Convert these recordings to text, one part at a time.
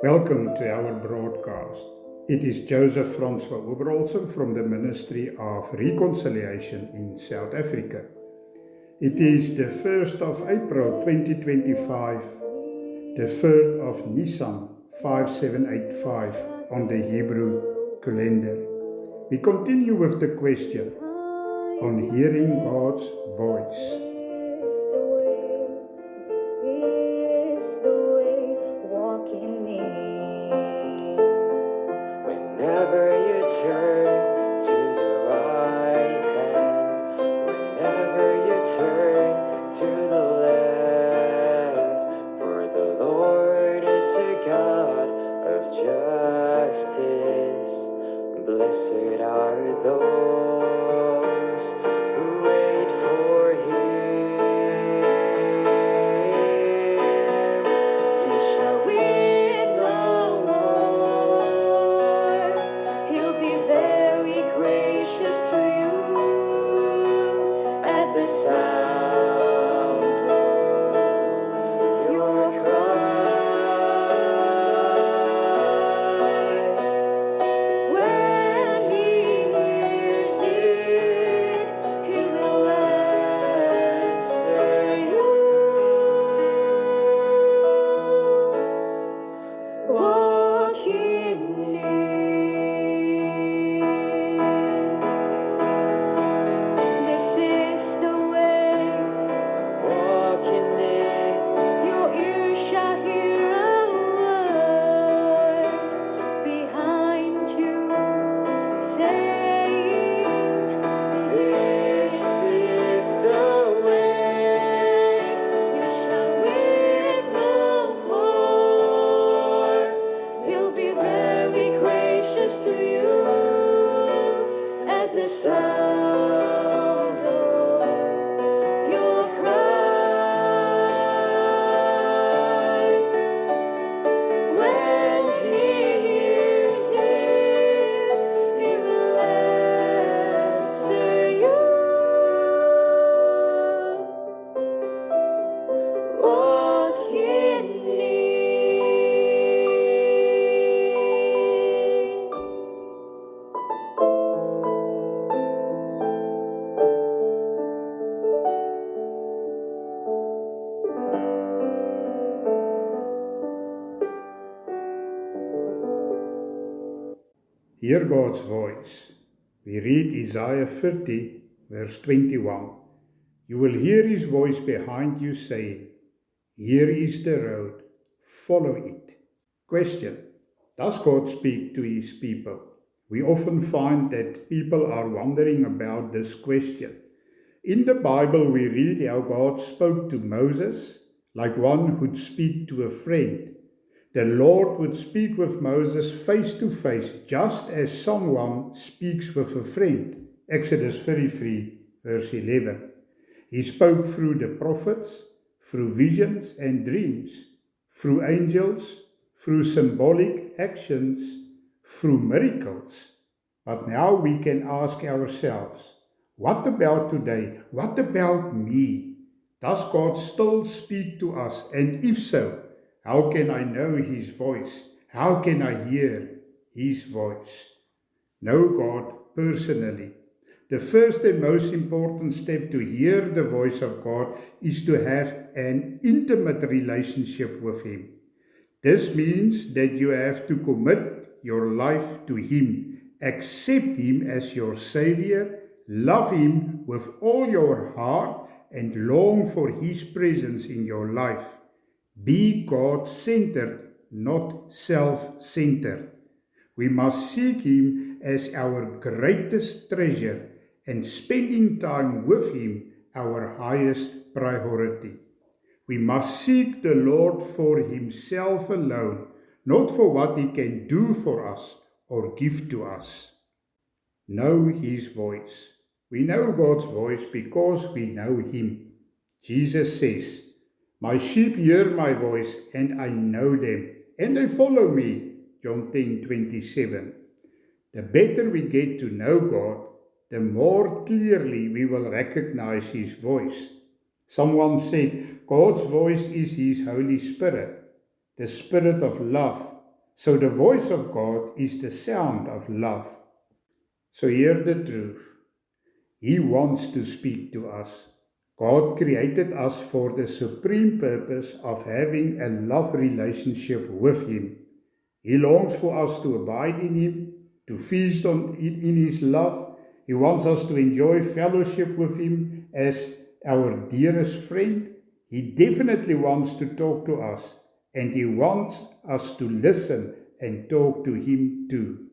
Welcome to our broadcast. It is Joseph Francois Oberholzer from the Ministry of Reconciliation in South Africa. It is the 1st of April 2025, the 3rd of Nisan 5785 on the Hebrew calendar. We continue with the question on hearing God's voice. Whenever you turn to the right hand, whenever you turn to the left, for the Lord is a God of justice. Blessed are those who wait for Him. He shall weep no more. He'll be very gracious to you at the sound of your cry. When He hears it, He will answer you. Walk in it. This is the way. Walk in it. Your ears shall hear a word behind you saying, this is the way. You shall weep no more. He'll be very gracious to you at the sound of your cry. When He hears it, He will answer you. Walk in it. Hear God's voice. We read Isaiah 30, verse 21. You will hear His voice behind you saying, here is the road, follow it. Question: does God speak to His people? We often find that people are wondering about this question. In the Bible, we read how God spoke to Moses like one who'd speak to a friend. The Lord would speak with Moses face to face, just as someone speaks with a friend. Exodus 33, verse 11. He spoke through the prophets, through visions and dreams, through angels, through symbolic actions, through miracles. But now we can ask ourselves, what about today? What about me? Does God still speak to us? And if so, how can I know His voice? How can I hear His voice? Know God personally. The first and most important step to hear the voice of God is to have an intimate relationship with Him. This means that you have to commit your life to Him, accept Him as your Savior, love Him with all your heart, and long for His presence in your life. Be God-centered, not self-centered. We must seek Him as our greatest treasure and spending time with Him our highest priority. We must seek the Lord for Himself alone, not for what He can do for us or give to us. Know His voice. We know God's voice because we know Him. Jesus says, my sheep hear my voice, and I know them, and they follow me. John 10:27. The better we get to know God, the more clearly we will recognize His voice. Someone said, God's voice is His Holy Spirit, the Spirit of love, So the voice of God is the sound of love. So hear the truth. He wants to speak to us. God created us for the supreme purpose of having a love relationship with Him. He longs for us to abide in Him, to feast in His love. He wants us to enjoy fellowship with Him as our dearest friend. He definitely wants to talk to us, and He wants us to listen and talk to Him too.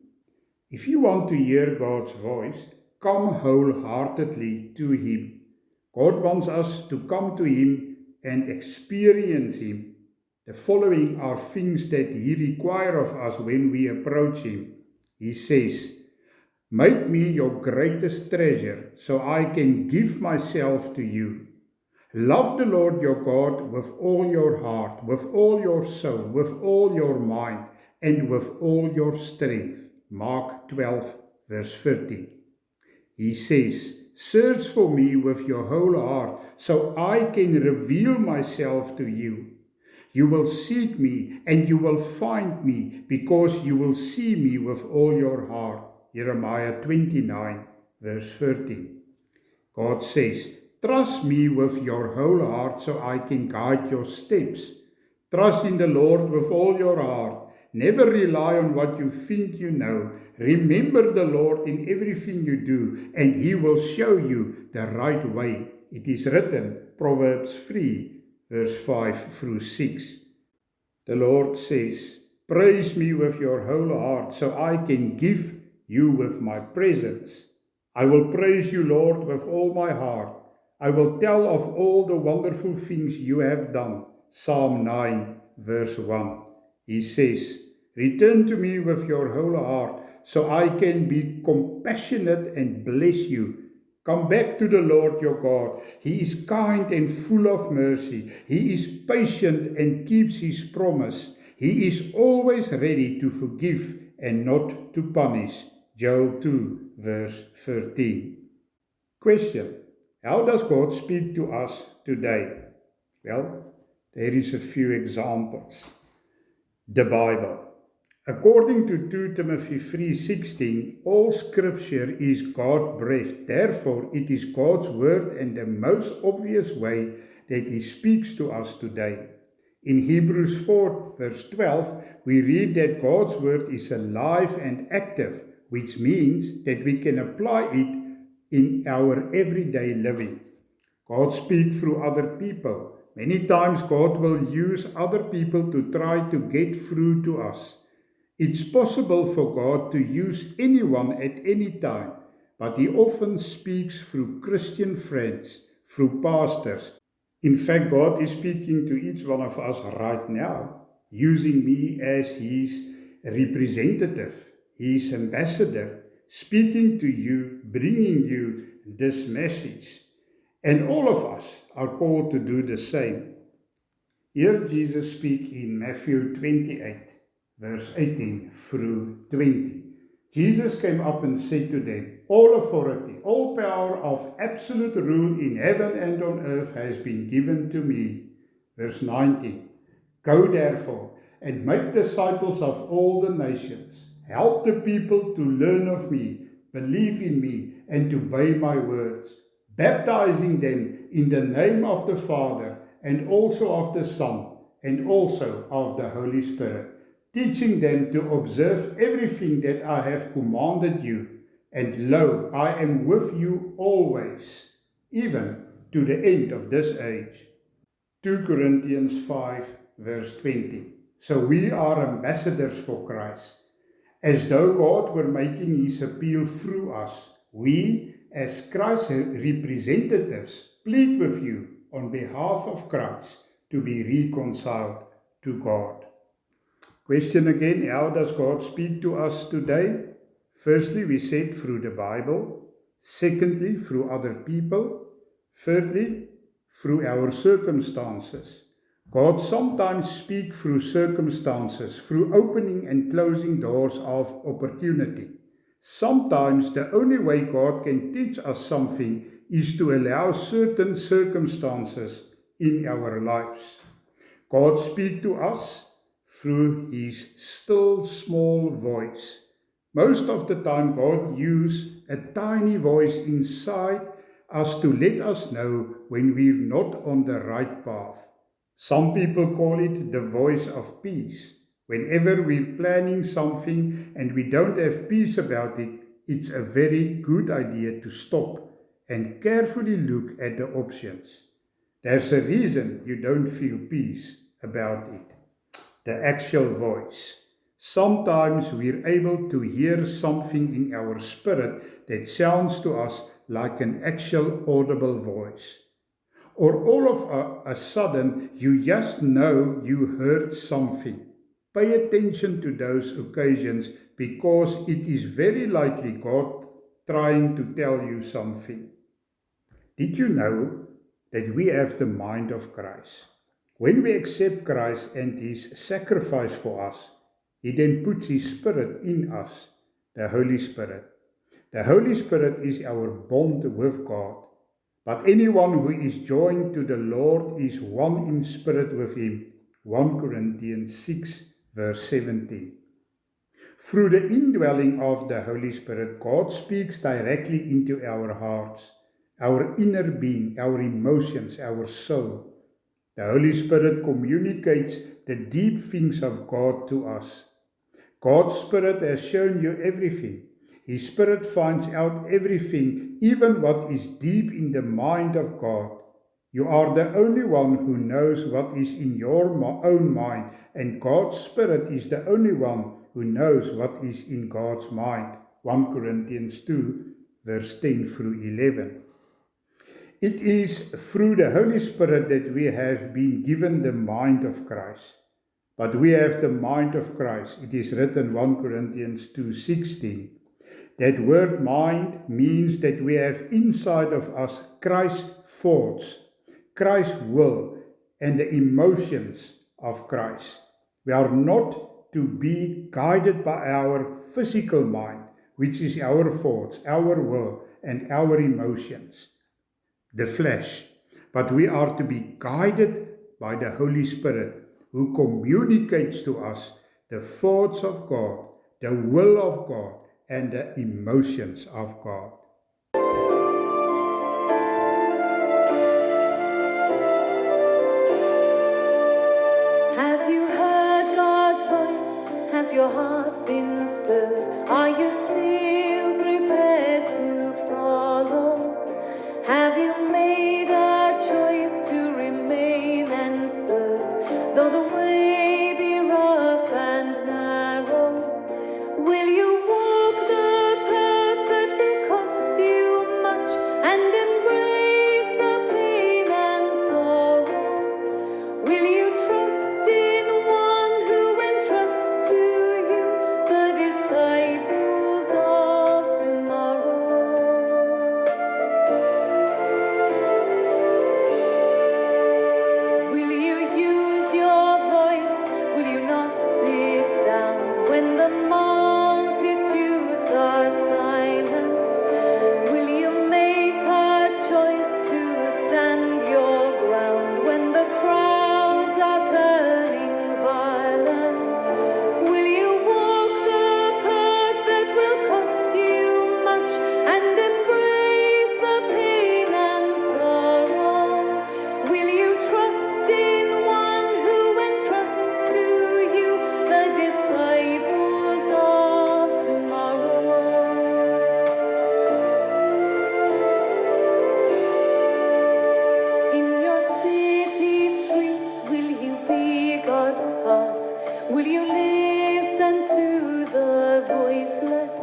If you want to hear God's voice, come wholeheartedly to Him. God wants us to come to Him and experience Him. The following are things that He requires of us when we approach Him. He says, "Make me your greatest treasure, so I can give myself to you. Love the Lord your God with all your heart, with all your soul, with all your mind, and with all your strength." Mark 12, verse 30. He says, "Search for me with your whole heart, so I can reveal myself to you. You will seek me, and you will find me, because you will see me with all your heart." Jeremiah 29, verse 13. God says, "Trust me with your whole heart, so I can guide your steps." Trust in the Lord with all your heart. Never rely on what you think you know. Remember the Lord in everything you do, and He will show you the right way. It is written, Proverbs 3, verse 5 through 6. The Lord says, "Praise me with your whole heart, so I can give you with my presence. I will praise you, Lord, with all my heart. I will tell of all the wonderful things you have done." Psalm 9, verse 1. He says, "Return to me with your whole heart, so I can be compassionate and bless you." Come back to the Lord your God. He is kind and full of mercy. He is patient and keeps His promise. He is always ready to forgive and not to punish. Joel 2, verse 13. Question: how does God speak to us today? Well, there is a few examples. The Bible. According to 2 Timothy 3:16, all scripture is God-breathed. Therefore, it is God's word and the most obvious way that He speaks to us today. In Hebrews 4, verse 12, we read that God's word is alive and active, which means that we can apply it in our everyday living. God speaks through other people. Many times God will use other people to try to get through to us. It's possible for God to use anyone at any time, but He often speaks through Christian friends, through pastors. In fact, God is speaking to each one of us right now, using me as His representative, His ambassador, speaking to you, bringing you this message. And all of us are called to do the same. Hear Jesus speak in Matthew 28, verse 18 through 20. Jesus came up and said to them, "All authority, all power of absolute rule in heaven and on earth has been given to me." Verse 19. "Go therefore and make disciples of all the nations. Help the people to learn of me, believe in me, and to obey my words, baptizing them in the name of the Father and also of the Son and also of the Holy Spirit, teaching them to observe everything that I have commanded you. And lo, I am with you always, even to the end of this age." 2 Corinthians 5, verse 20. So we are ambassadors for Christ. As though God were making His appeal through us, we, as Christ's representatives, plead with you on behalf of Christ to be reconciled to God. Question again, how does God speak to us today? Firstly, we said through the Bible. Secondly, through other people. Thirdly, through our circumstances. God sometimes speaks through circumstances, through opening and closing doors of opportunity. Sometimes the only way God can teach us something is to allow certain circumstances in our lives. God speaks to us through his still small voice. Most of the time, God uses a tiny voice inside us to let us know when we're not on the right path. Some people call it the voice of peace. Whenever we're planning something and we don't have peace about it, it's a very good idea to stop and carefully look at the options. There's a reason you don't feel peace about it. The actual voice. Sometimes we're able to hear something in our spirit that sounds to us like an actual audible voice. Or all of a sudden, you just know you heard something. Pay attention to those occasions because it is very likely God trying to tell you something. Did you know that we have the mind of Christ? When we accept Christ and his sacrifice for us, he then puts his Spirit in us, the Holy Spirit. The Holy Spirit is our bond with God. But anyone who is joined to the Lord is one in spirit with him. 1 Corinthians 6 verse 17. Through the indwelling of the Holy Spirit, God speaks directly into our hearts, our inner being, our emotions, our soul. The Holy Spirit communicates the deep things of God to us. God's Spirit has shown you everything. His Spirit finds out everything, even what is deep in the mind of God. You are the only one who knows what is in your own mind, and God's Spirit is the only one who knows what is in God's mind. 1 Corinthians 2, verse 10 through 11. It is through the Holy Spirit that we have been given the mind of Christ. But we have the mind of Christ. It is written 1 Corinthians 2:16. That word mind means that we have inside of us Christ's thoughts, Christ's will, and the emotions of Christ. We are not to be guided by our physical mind, which is our thoughts, our will, and our emotions, the flesh. But we are to be guided by the Holy Spirit, who communicates to us the thoughts of God, the will of God, and the emotions of God. Have you heard God's voice? Has your heart been stirred? Are you still prepared to follow? Have you made a choice to remain and serve? Though the way be rough and narrow, will you walk the path that will cost you much and embrace the pain and sorrow? Will you trust in one who entrusts to you the disciples of tomorrow? Will you use your voice? Will you not sit down when the multitudes are silent? Will you make a choice to stand your ground when the crowds are turning violent? Will you walk the path that will cost you much and embrace the pain and sorrow? Will you trust in one who entrusts to you the disciples of tomorrow? In your city streets, will you be God's heart? Will you listen to the voiceless?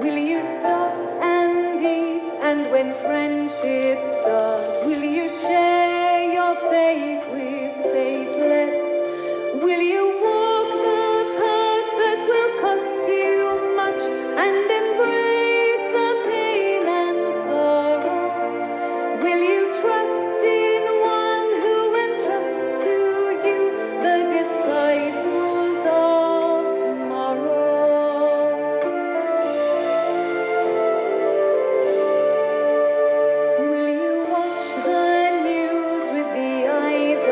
Will you stop and eat? And when friendships start, will you share your faith with faithless? Will you walk the path that will cost you much and embrace the pain and sorrow? Will you trust in one who entrusts to you the disciples of tomorrow? Will you watch the news with the eyes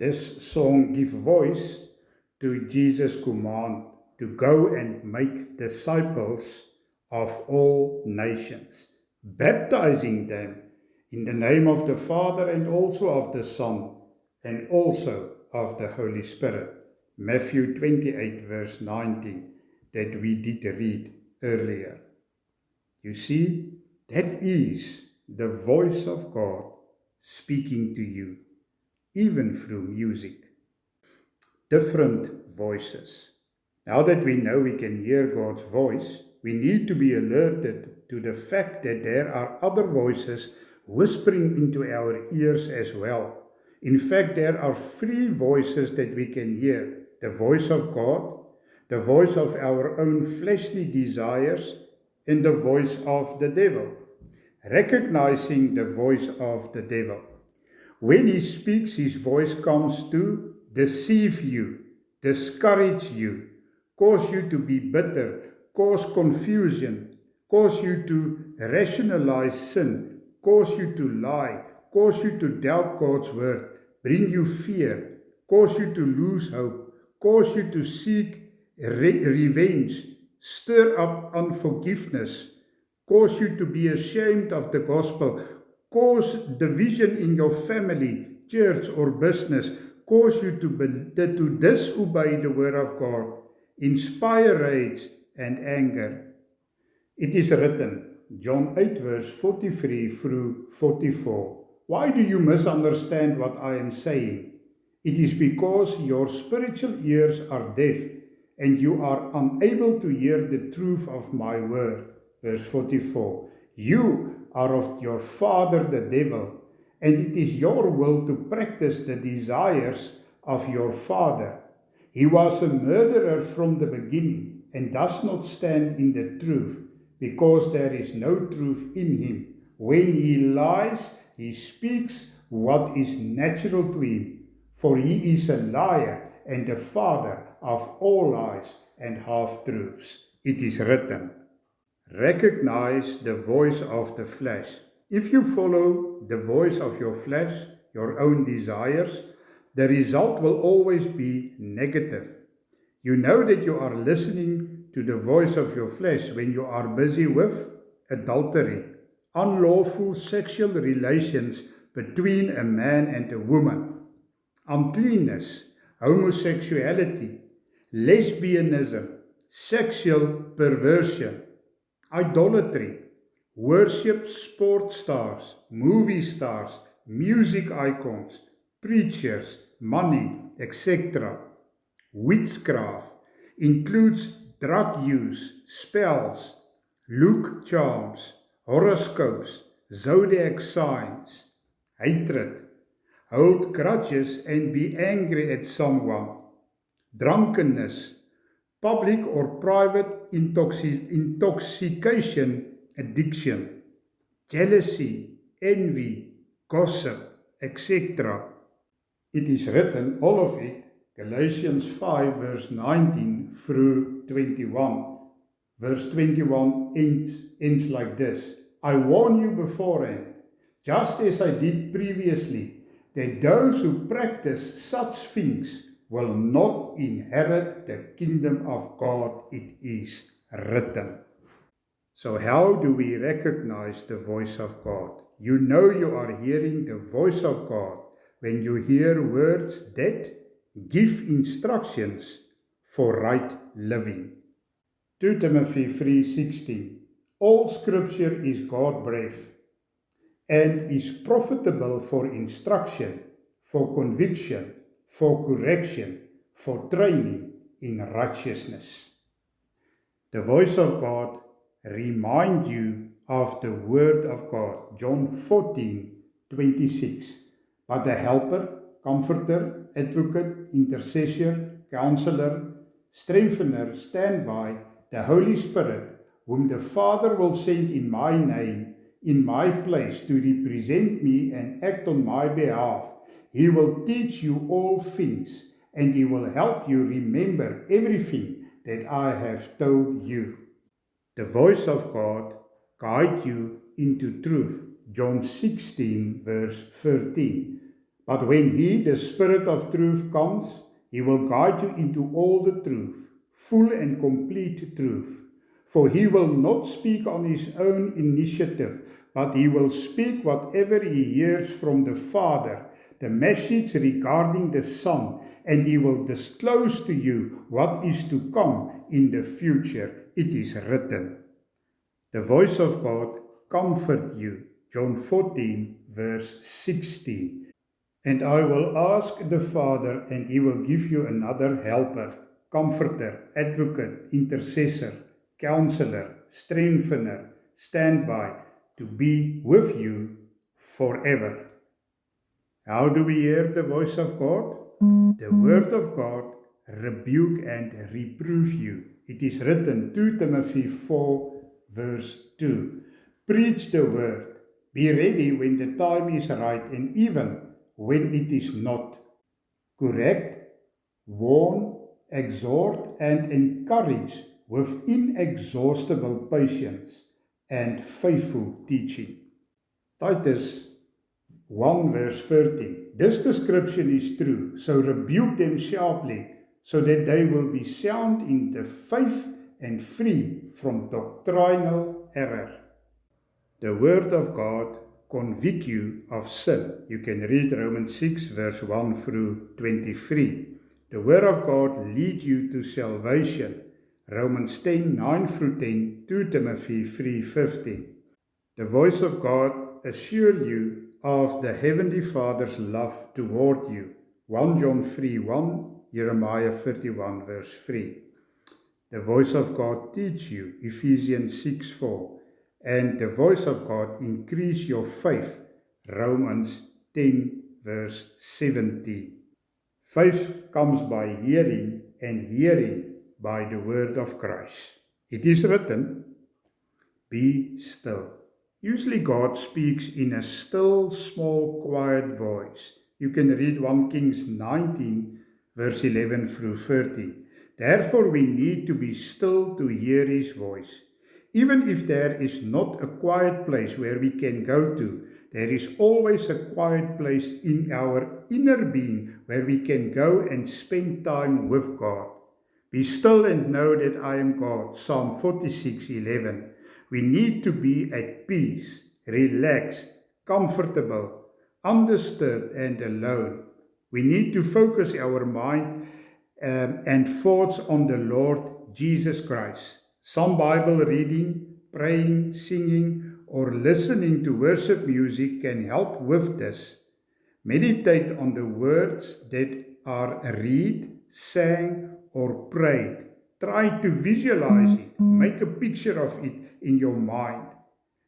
This song gives voice to Jesus' command to go and make disciples of all nations, baptizing them in the name of the Father and also of the Son and also of the Holy Spirit. Matthew 28 verse 19 that we did read earlier. You see, that is the voice of God speaking to you, even through music. Different voices. Now that we know we can hear God's voice, we need to be alerted to the fact that there are other voices whispering into our ears as well. In fact, there are three voices that we can hear: the voice of God, the voice of our own fleshly desires, and the voice of the devil. Recognizing the voice of the devil. When he speaks, his voice comes to deceive you, discourage you, cause you to be bitter, cause confusion, cause you to rationalize sin, cause you to lie, cause you to doubt God's word, bring you fear, cause you to lose hope, cause you to seek revenge, stir up unforgiveness, cause you to be ashamed of the gospel, cause division in your family, church, or business, cause you to disobey the word of God, inspire rage and anger. It is written, John 8 verse 43 through 44. Why do you misunderstand what I am saying? It is because your spiritual ears are deaf and you are unable to hear the truth of my word. Verse 44. You are of your father the devil, and it is your will to practice the desires of your father. He was a murderer from the beginning and does not stand in the truth, because there is no truth in him. When he lies, he speaks what is natural to him, for he is a liar and the father of all lies and half-truths. It is written, recognize the voice of the flesh. If you follow the voice of your flesh, your own desires, the result will always be negative. You know that you are listening to the voice of your flesh when you are busy with adultery, unlawful sexual relations between a man and a woman, uncleanness, homosexuality, lesbianism, sexual perversion, idolatry, worship sports stars, movie stars, music icons, preachers, money, etc. Witchcraft includes drug use, spells, Luke charms, horoscopes, zodiac signs, hatred, hold grudges and be angry at someone, drunkenness, public or private intoxication, addiction, jealousy, envy, gossip, etc. It is written, all of it, Galatians 5 verse 19 through 21. Verse 21 ends like this. I warn you beforehand, just as I did previously, that those who practice such things will not inherit the kingdom of God. It is written. So how do we recognize the voice of God? You know you are hearing the voice of God when you hear words that give instructions for right living. 2 Timothy 3:16. All scripture is God-breathed and is profitable for instruction, for conviction, for correction, for training in righteousness. The voice of God reminds you of the word of God. John 14:26. But the helper, comforter, advocate, intercessor, counselor, strengthener, standby, the Holy Spirit, whom the Father will send in my name, in my place, to represent me and act on my behalf. He will teach you all things, and he will help you remember everything that I have told you. The voice of God guides you into truth. John 16 verse 13. But when He, the Spirit of truth, comes, He will guide you into all the truth, full and complete truth. For He will not speak on His own initiative, but He will speak whatever He hears from the Father, the message regarding the Son, and He will disclose to you what is to come in the future. It is written. The voice of God comfort you. John 14, verse 16. And I will ask the Father, and He will give you another helper, comforter, advocate, intercessor, counselor, strengthener, standby, to be with you forever. How do we hear the voice of God? The word of God rebuke and reprove you. It is written, 2 Timothy 4, verse 2. Preach the word. Be ready when the time is right, and even when it is not. Correct, warn, exhort, and encourage with inexhaustible patience and faithful teaching. Titus 1 verse 13. This description is true, so rebuke them sharply, so that they will be sound in the faith and free from doctrinal error. The word of God convict you of sin. You can read Romans 6 verse 1 through 23. The word of God lead you to salvation. Romans 10, 9 through 10, 2 Timothy 3:15. The voice of God assure you of the Heavenly Father's love toward you. 1 John 3:1, Jeremiah 31 verse 3. The voice of God teach you. Ephesians 6:4. And the voice of God increase your faith. Romans 10 verse 17. Faith comes by hearing, and hearing by the word of Christ. It is written, be still. Usually God speaks in a still, small, quiet voice. You can read 1 Kings 19 verse 11 through 13. Therefore we need to be still to hear His voice. Even if there is not a quiet place where we can go to, there is always a quiet place in our inner being where we can go and spend time with God. Be still and know that I am God. Psalm 46:11. We need to be at peace, relaxed, comfortable, undisturbed and alone. We need to focus our mind and thoughts on the Lord Jesus Christ. Some Bible reading, praying, singing, or listening to worship music can help with this. Meditate on the words that are read, sang, or prayed. Try to visualize it. Make a picture of it in your mind.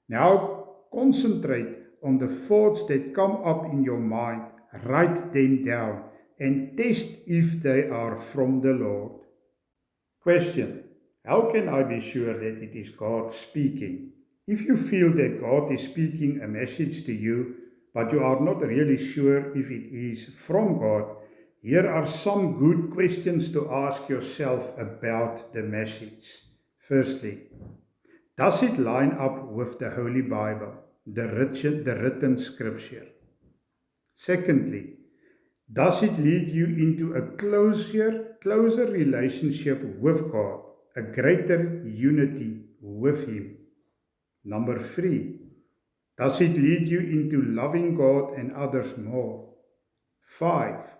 Now concentrate on the thoughts that come up in your mind. Write them down and test if they are from the Lord. Question. How can I be sure that it is God speaking? If you feel that God is speaking a message to you, but you are not really sure if it is from God, here are some good questions to ask yourself about the message. Firstly, does it line up with the Holy Bible, the written scripture? Secondly, does it lead you into a closer relationship with God, a greater unity with Him? Number 3, does it lead you into loving God and others more? 5,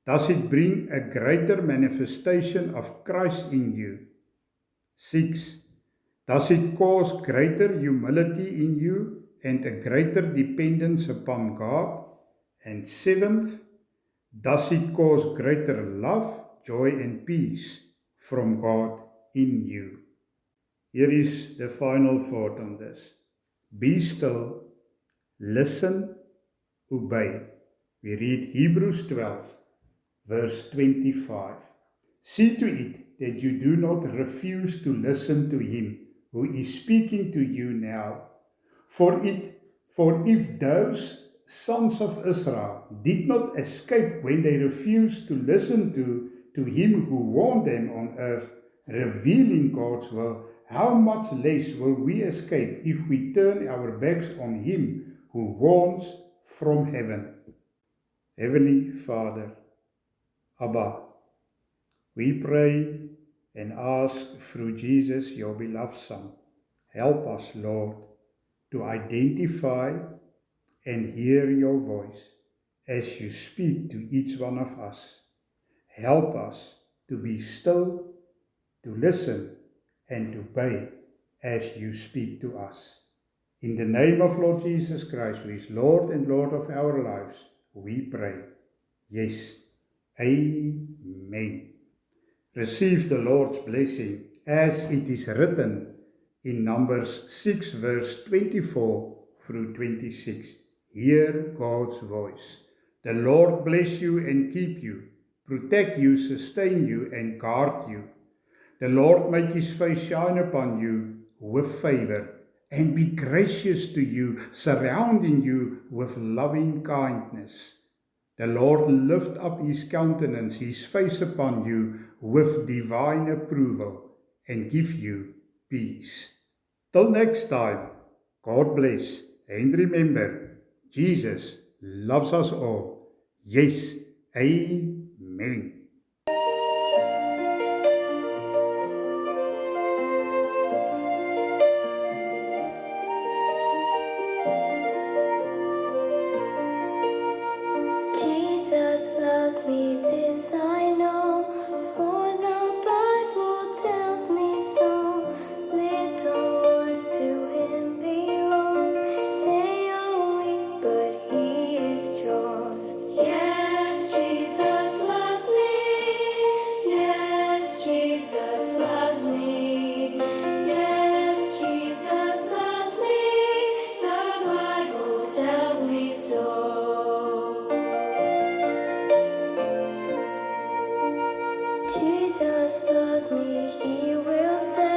does it bring a greater manifestation of Christ in you? 6, does it cause greater humility in you and a greater dependence upon God? And 7th, does it cause greater love, joy, and peace from God in you? Here is the final thought on this. Be still, listen, obey. We read Hebrews 12, verse 25. See to it that you do not refuse to listen to Him who is speaking to you now. For if those sons of Israel did not escape when they refused to listen to Him who warned them on earth, revealing God's will, how much less will we escape if we turn our backs on Him who warns from heaven? Heavenly Father, Abba, we pray and ask through Jesus, your beloved Son, help us, Lord, to identify and hear your voice as you speak to each one of us. Help us to be still, to listen, and to obey as you speak to us. In the name of Lord Jesus Christ, who is Lord and Lord of our lives, we pray. Yes. Amen. Receive the Lord's blessing as it is written in Numbers 6 verse 24 through 26. Hear God's voice. The Lord bless you and keep you, protect you, sustain you, and guard you. The Lord make his face shine upon you with favor and be gracious to you, surrounding you with loving kindness. The Lord lift up his countenance, his face upon you with divine approval and give you peace. Till next time, God bless, and remember, Jesus loves us all. Yes, amen. Jesus loves me, this I know, for the Bible tells me so. Little ones to him belong, they are weak, but he is strong. Yes, Jesus loves me. Yes, Jesus loves me. Yes, Jesus loves me. The Bible tells me so. Jesus loves me, he will stay.